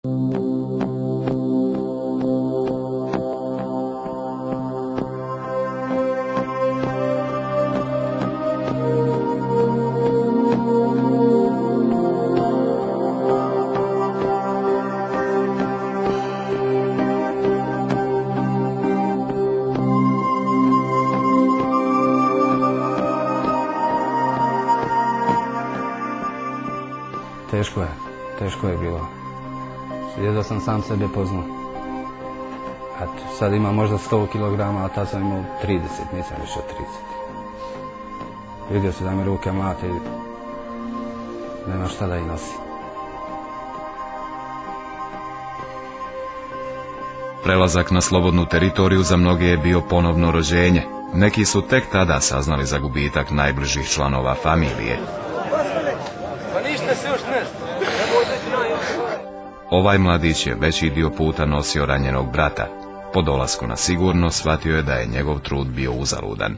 Teško je bilo. Jedva sam sam sebe poznao. Sad imam možda 100 kg, a tad sam imao 30, nisam više od 30. Vidio sam da mi ruke mlate i nema šta da ih nosi. Prelazak na slobodnu teritoriju za mnoge je bio ponovno rođenje. Neki su tek tada saznali za gubitak najbližih članova familije. Ovaj mladić je veći dio puta nosio ranjenog brata. Po dolasku na sigurno shvatio je da je njegov trud bio uzaludan.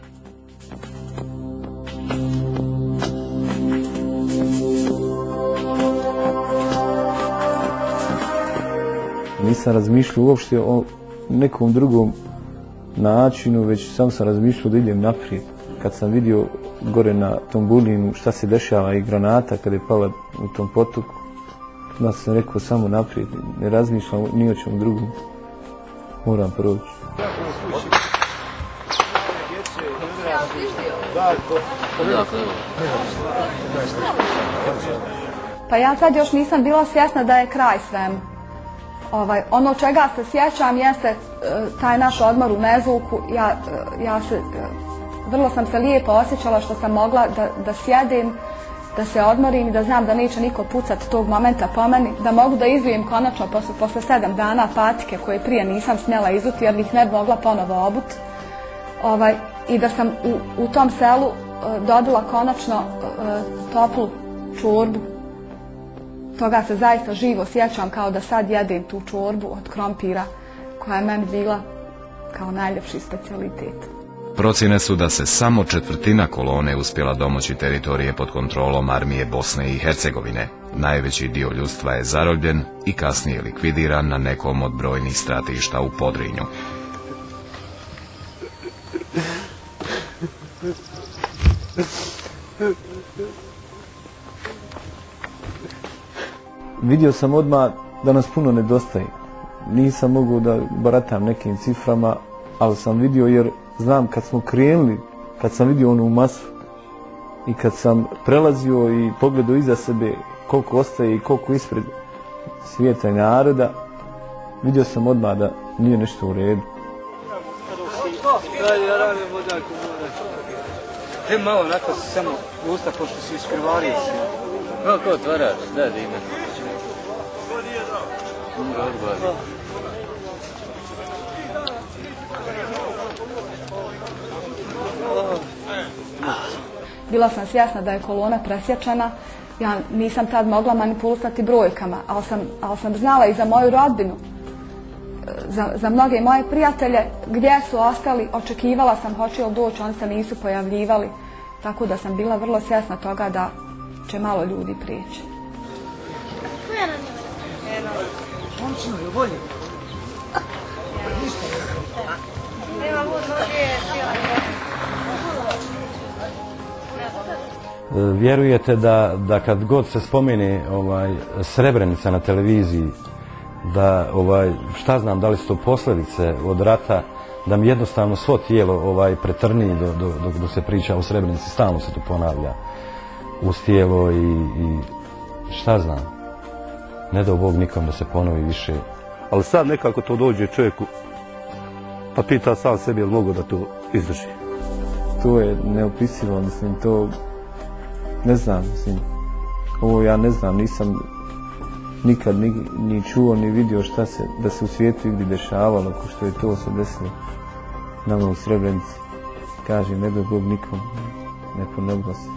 Nisam razmišljao uopšte o nekom drugom načinu, već sam razmišljao da idem naprijed. Kad sam vidio gore na tom bulinu šta se dešava i granata kada je pala u tom potoku, onda sam rekao samo naprijed, ne razmišljam ni o čemu drugom, moram proći. Pa ja tad još nisam bila svjesna da je kraj svemu. Ono čega se sjećam jeste taj naš odmor u Mezulku. Vrlo sam se lijepo osjećala što sam mogla da sjedim, da se odmorim i da znam da neće niko pucati tog momenta po meni, da mogu da izujem konačno posle 7 dana patike koje prije nisam smjela izuti jer ih ne bi mogla ponovo obuti. I da sam u tom selu dobila konačno toplu čorbu. Toga se zaista živo sjećam kao da sad jedem tu čorbu od krompira koja je meni bila kao najljepši specijalitet. Procjene su da se samo 1/4 kolone uspjela domoći teritorije pod kontrolom armije Bosne i Hercegovine. Najveći dio ljudstva je zarobljen i kasnije likvidiran na nekom od brojnih stratišta u Podrinju. Vidio sam odmah da nas puno nedostaje. Nisam mogao da baratam nekim ciframa, ali sam vidio jer znam kad smo krenuli, kad sam vidio onu masu i kad sam prelazio i pogledao iza sebe koliko ostaje i koliko ispred svijeta i naroda, vidio sam odmah da nije nešto u redu. Te malo onako si samo usta pošto si iskrvario si. Kako otvaraš? Da, Dime. Bila sam svjesna da je kolona presječena. Ja nisam tad mogla manipulisati brojkama, ali sam znala i za moju rodbinu, za mnoge moje prijatelje, gdje su ostali, očekivala sam hoće li doći, oni se nisu pojavljivali, tako da sam bila vrlo svjesna toga da će malo ljudi prijeći. Vjerujete da kad god se spomene Srebrenica na televiziji, da šta znam, da li su to posljedice od rata, da mi jednostavno svo tijelo pretrni dok se priča o Srebrenici, stalno se to ponavlja uz tijelo i šta znam, ne dao Bog nikom da se ponovi više. Ali sad nekako to dođe čovjeku pa pita sam sebi je li mogu da to izdrži. To je neopisivo, mislim, to ne znam, mislim, ovo ja ne znam, nisam nikad ni čuo ni vidio šta se, da se u svijetu igdje dešavalo, ko što je to se desilo nama u Srebrenici. Kažem, ne dao Bog nikom ne ponogla se.